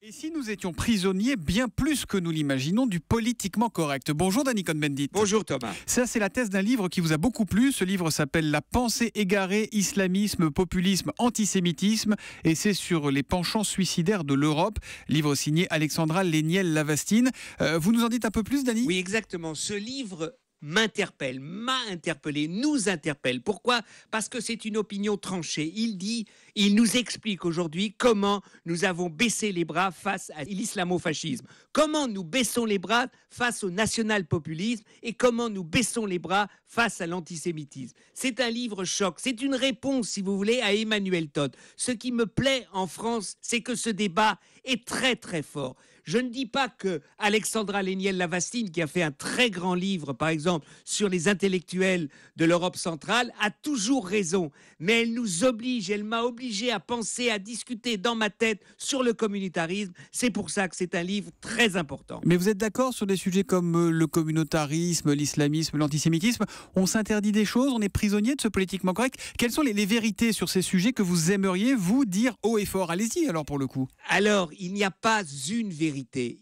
Et si nous étions prisonniers, bien plus que nous l'imaginons, du politiquement correct? Bonjour Danny Cohn-Bendit. Bonjour Thomas. Ça, c'est la thèse d'un livre qui vous a beaucoup plu. Ce livre s'appelle La pensée égarée, islamisme, populisme, antisémitisme. Et c'est sur les penchants suicidaires de l'Europe. Livre signé Alexandra Léniel-Lavastine. Vous nous en dites un peu plus, Danny? Oui, exactement. Ce livre m'a interpellé, nous interpelle. Pourquoi? Parce que c'est une opinion tranchée. Il nous explique aujourd'hui comment nous avons baissé les bras face à l'islamo-fascisme, comment nous baissons les bras face au national-populisme et comment nous baissons les bras face à l'antisémitisme. C'est un livre choc, c'est une réponse, si vous voulez, à Emmanuel Todd. Ce qui me plaît en France, c'est que ce débat est très très fort. Je ne dis pas que Alexandra Léniel-Lavastine, qui a fait un très grand livre, par exemple, sur les intellectuels de l'Europe centrale, a toujours raison. Mais elle nous oblige, elle m'a obligé à penser, à discuter dans ma tête sur le communautarisme. C'est pour ça que c'est un livre très important. Mais vous êtes d'accord sur des sujets comme le communautarisme, l'islamisme, l'antisémitisme? On s'interdit des choses, on est prisonnier de ce politiquement correct. Quelles sont les vérités sur ces sujets que vous aimeriez, vous, dire haut et fort? Allez-y alors pour le coup. Alors, il n'y a pas une vérité.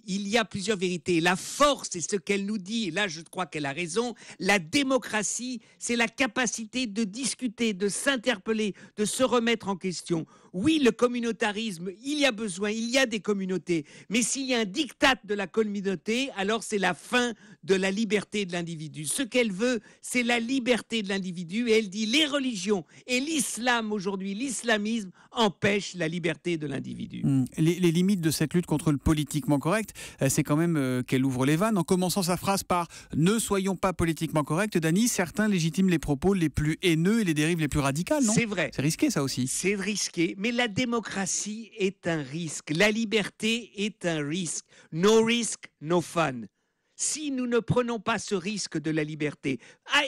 Il y a plusieurs vérités. La force, c'est ce qu'elle nous dit, et là je crois qu'elle a raison. La démocratie, c'est la capacité de discuter, de s'interpeller, de se remettre en question. Oui, le communautarisme, il y a besoin, il y a des communautés. Mais s'il y a un diktat de la communauté, alors c'est la fin de la liberté de l'individu. Ce qu'elle veut, c'est la liberté de l'individu. Et elle dit les religions et l'islam aujourd'hui, l'islamisme, empêchent la liberté de l'individu. Les limites de cette lutte contre le politiquement correct, c'est quand même qu'elle ouvre les vannes. En commençant sa phrase par « Ne soyons pas politiquement corrects », Dany, certains légitiment les propos les plus haineux et les dérives les plus radicales, non? C'est vrai. C'est risqué ça aussi. C'est risqué, mais la démocratie est un risque. La liberté est un risque. No risk, no fun. Si nous ne prenons pas ce risque de la liberté,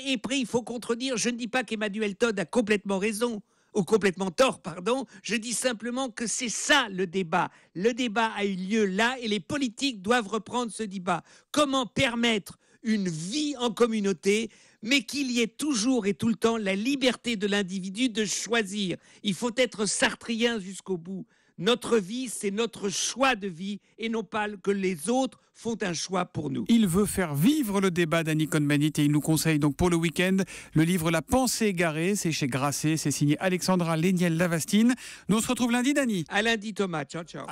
et après il faut contredire, je ne dis pas qu'Emmanuel Todd a complètement raison, ou complètement tort, pardon, je dis simplement que c'est ça le débat. Le débat a eu lieu là et les politiques doivent reprendre ce débat. Comment permettre une vie en communauté, mais qu'il y ait toujours et tout le temps la liberté de l'individu de choisir. Il faut être sartrien jusqu'au bout. Notre vie, c'est notre choix de vie et non pas que les autres font un choix pour nous. Il veut faire vivre le débat, Danny Cohn-Bendit, et il nous conseille donc pour le week-end le livre La pensée égarée, c'est chez Grasset, c'est signé Alexandra Léniel-Lavastine. Nous on se retrouve lundi, Danny. À lundi Thomas, ciao ciao.